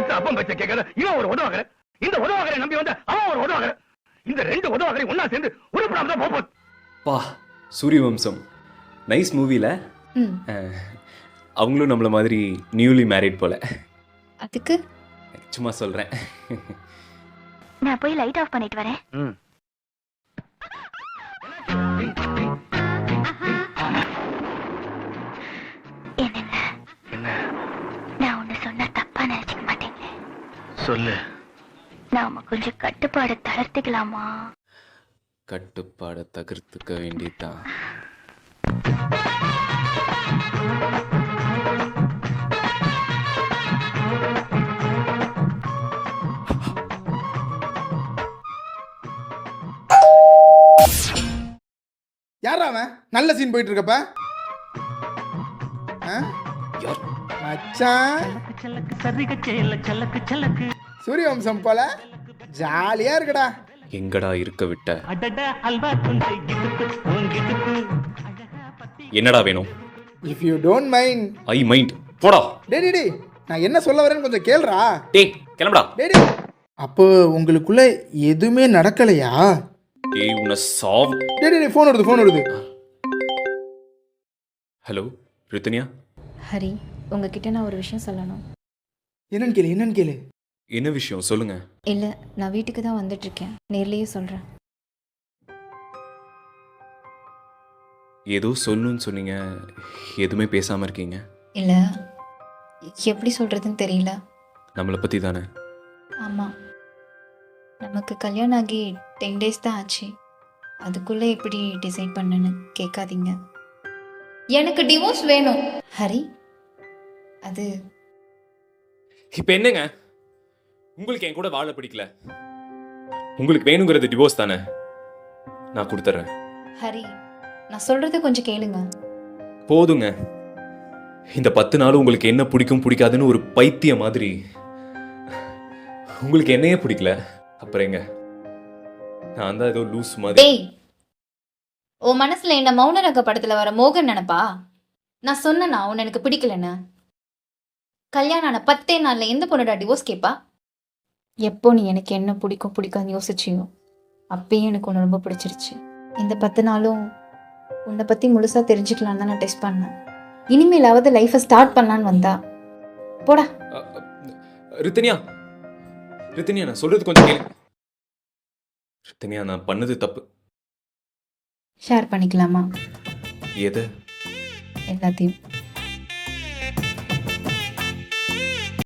பெத்த அப்பம் பச்சை கேட்கற இவன் ஒரு உதவாகற, இந்த உதவாகரை நம்பி வந்த அவன் ஒரு உதவாகற. இந்த ரெண்டு உதவாகரை ஒன்னா சேர்ந்து உருப்படாம தான் போகுது. பா சூரியவம்சம் நைஸ் மூவில. அவங்களும் நம்மள மாதிரி நியூலி மேரிட் போல. அதுக்கு சும்மா சொல்றேன். நான் போய் லைட் ஆஃப் பண்ணிட்டு வரேன். என்ன நான் ஒண்ணு சொன்னா தப்பா நினைச்சுக்க மாட்டேங்க. சொல்லு. நாம கொஞ்சம் கட்டுப்பாடு தளர்த்திக்கலாமா? கட்டுப்பாட தகர்த்துக்க வேண்டியதுதான். யாரா அவன்? நல்ல சீன் போயிட்டு இருக்கப்ப மச்சான் சூரியவம்சம் போல ஜாலியா இருக்குடா. எங்கடா இருக்க விட்ட? என்னடா வேணும்? If you don't mind. I mind. போடா. டேடி நான் என்ன சொல்ல வரேன்னு கொஞ்சம் கேளுடா. டேய் கிளம்புடா. டேடி அப்போ உங்களுக்குள்ள எதுவுமே நடக்கலையா? டேய் உன்னை சாவ். டேடி ஃபோன் வருது. ஹலோ ரித்தனியா. ஹரி, உங்ககிட்ட நான் ஒரு விஷயம் சொல்லணும். என்னன்னு கேளு. என்ன விஷயம் சொல்லுங்க. இல்லை, நான் வீட்டுக்கு தான் வந்துட்டுருக்கேன். நேர்லேயே சொல்கிறேன். ஏதோ சொல்லணும்னு சொன்னீங்க, எதுவுமே பேசாமல் இருக்கீங்க. இல்லை, எப்படி சொல்கிறதுன்னு தெரியல. நம்மளை பற்றி தானே? ஆமாம், நமக்கு கல்யாணம் ஆகி 10 days தான் ஆச்சு. அதுக்குள்ளே எப்படி டிசைட் பண்ணுன்னு கேட்காதீங்க. எனக்கு டிவோர்ஸ் வேணும். ஹரி, அது இப்போ என்னங்க, உங்களுக்கு என் கூட வாழ பிடிக்கல, உங்களுக்கு வேணுங்கிறது டிவோர்ஸ் தானே? நான் கொடுத்துட்றேன். ஹரி, நான் சொல்கிறது கொஞ்சம் கேளுங்க. போதுங்க. இந்த 10 நாள் உங்களுக்கு என்ன பிடிக்கும் பிடிக்காதுன்னு ஒரு பைத்திய மாதிரி. உங்களுக்கு என்னையே பிடிக்கல, அப்புறம் எங்க நான் தான் ஏதோ லூஸ் மாதிரி. டேய், உன் மனசுல என்ன மௌனரக படத்துல வர மோகன் நினைப்பா? நான் சொன்னேனா உன்னை எனக்கு பிடிக்கலன்னு? கல்யாணம் ஆன 10 நாள்ல எந்த பொண்ணோட டிவோர்ஸ் கேட்பா? எப்போ நீ எனக்கு என்ன பிடிக்கும் பிடிக்காதுன்னு யோசிச்சியோ அப்பயே எனக்கு ஒன்று ரொம்ப பிடிச்சிருச்சு. இந்த 10 நாளும் உன்னை பத்தி முழுசா தெரிஞ்சுக்கலாம் தான் நான் டெஸ்ட் பண்ணேன். இனிமேலாவது லைஃபை ஸ்டார்ட் பண்ணலான்னு வந்தா போடா. ரித்தனியா, நான் சொல்றது கொஞ்சம் கேளு. ரித்தனியா, நான் பண்ணது தப்பு. ஷேர் பண்ணிக்கலாமா? எது? எல்லாத்தையும்.